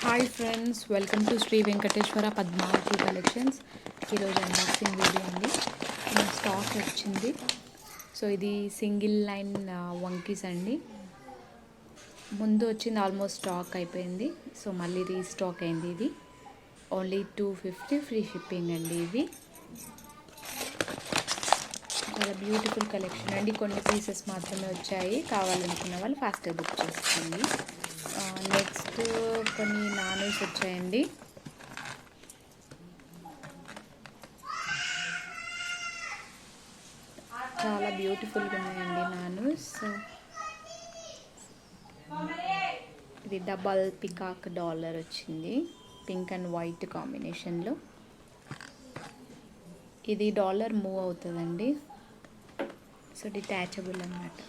Hi friends, welcome to Shri Venkateswara Padmavati collections. ఈరోజు unboxing video అండి. Stock వచ్చింది. సో ఇది సింగిల్ లైన్ వంకీస్ అండి. ముందు వచ్చింది ఆల్మోస్ట్ స్టాక్ అయిపోయింది. సో మళ్ళీ రీస్టాక్ అయింది. ఇది ఓన్లీ 250 ఫ్రీ షిప్పింగ్ అండి. ఇవి చాలా బ్యూటిఫుల్ కలెక్షన్ అండి. కొన్ని పీసెస్ మాత్రమే వచ్చాయి. కావాలనుకున్న వాళ్ళు ఫాస్ట్గా బుక్ చేసుకోండి. నెక్స్ట్ కొన్ని నానూస్ వచ్చాయండి. చాలా బ్యూటిఫుల్గా ఉన్నాయండి నానూస్. ఇది డబల్ పికాక్ డాలర్ వచ్చింది, పింక్ అండ్ వైట్ కాంబినేషన్లో. ఇది డాలర్ మూవ్ అవుతుందండి. సో డిటాచబుల్ అన్నమాట.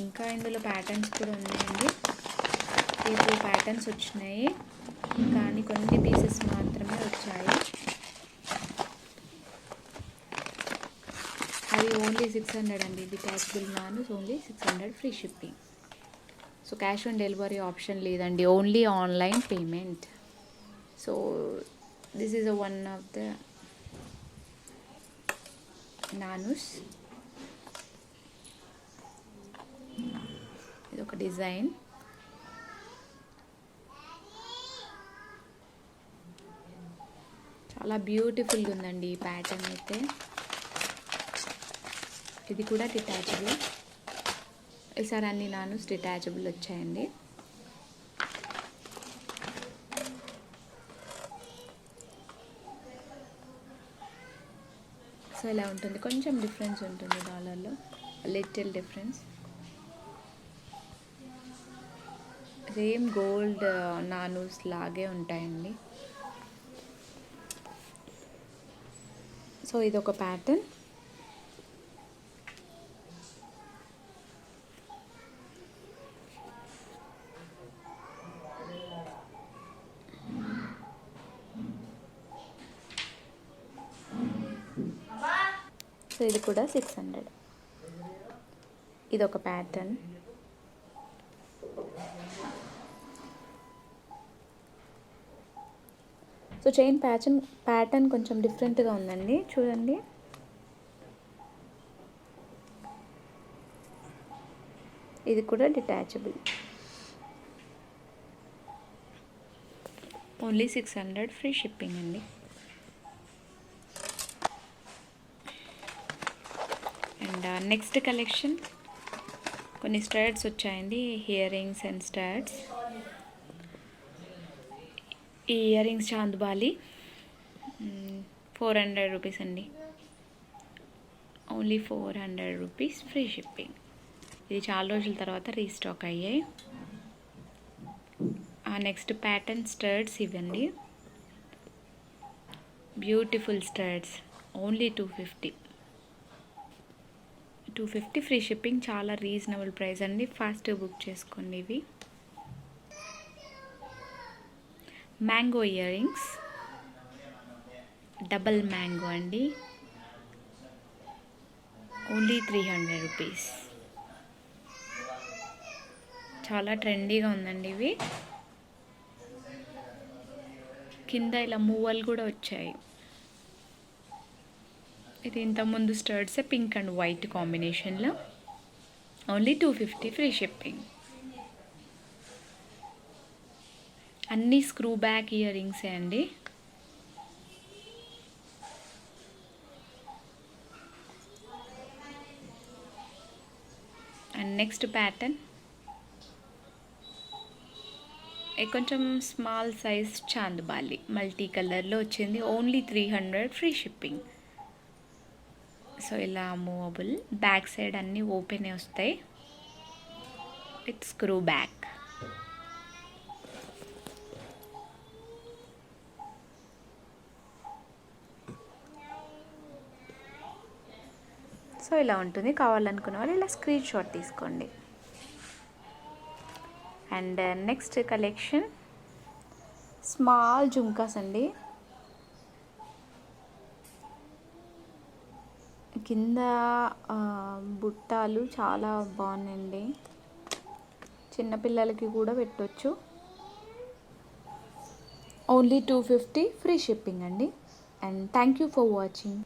ఇంకా ఇందులో ప్యాటర్న్స్ కూడా ఉన్నాయండి. ఇప్పుడు ప్యాటర్న్స్ వచ్చినాయి, కానీ కొన్ని పీసెస్ మాత్రమే వచ్చాయి. అది ఓన్లీ 600 అండి. డిటాచబుల్ నానూస్ only 600 free shipping. So cash on delivery option లేదండి, only online payment. So this is one of the నానూస్. ఇది ఒక డిజైన్. చాలా బ్యూటిఫుల్గా ఉందండి ఈ ప్యాటర్న్ అయితే. ఇది కూడా డిటాచబుల్. ఈసారి అన్ని నానూస్ డిటాచబుల్ వచ్చాయండి. సో ఇలా ఉంటుంది, కొంచెం డిఫరెన్స్ ఉంటుంది డాలర్లో, లిటిల్ డిఫరెన్స్. సేమ్ గోల్డ్ నానూస్ లాగే ఉంటాయండి. సో ఇది ఒక ప్యాటర్న్. సో ఇది కూడా 600. ఇది ఒక ప్యాటర్న్. సో చైన్ ప్యాటర్న్ కొంచెం డిఫరెంట్గా ఉందండి, చూడండి. ఇది కూడా డిటాచబుల్. ఓన్లీ 600 ఫ్రీ షిప్పింగ్ అండి. అండ్ నెక్స్ట్ కలెక్షన్ కొన్ని స్టడ్స్ వచ్చాయండి, ఇయర్ రింగ్స్ అండ్ స్టడ్స్. ఈ ఇయర్ రింగ్స్ చాందుబాలి 400 రూపీస్ అండి. Only 400 rupees free shipping. ఇది చాలా రోజుల తర్వాత రీస్టాక్ అయ్యాయి. నెక్స్ట్ ప్యాటర్న్ స్టడ్స్ ఇవ్వండి, beautiful studs. Only 250 free shipping. చాలా రీజనబుల్ ప్రైస్ అండి. ఫాస్ట్గా బుక్ చేసుకోండి. ఇవి mango earrings, double mango అండి. Only 300 rupees. చాలా ట్రెండీగా ఉందండి ఇవి. కింద ఇలా మూవలు కూడా వచ్చాయి. ఇది ఇంతకుముందు స్టడ్స్ పింక్ అండ్ వైట్ కాంబినేషన్లో. Only 250 free shipping. అన్నీ స్క్రూ బ్యాక్ ఇయర్ రింగ్సే అండి. అండ్ నెక్స్ట్ ప్యాటర్న్ కొంచెం స్మాల్ సైజ్ చాందుబాలి మల్టీ కలర్లో వచ్చింది. Only 300 free shipping. సో ఇలా మూవబుల్, బ్యాక్ సైడ్ అన్నీ ఓపెన్ వస్తాయి. With screw back. సో ఇలా ఉంటుంది. కావాలనుకున్న వాళ్ళు ఇలా స్క్రీన్ షాట్ తీసుకోండి. And next collection small jhumkas అండి. కింద బుట్టాలు చాలా బాగున్నాయండి. చిన్నపిల్లలకి కూడా పెట్టొచ్చు. ఓన్లీ 250 ఫ్రీ షిప్పింగ్ అండి. And thank you for watching.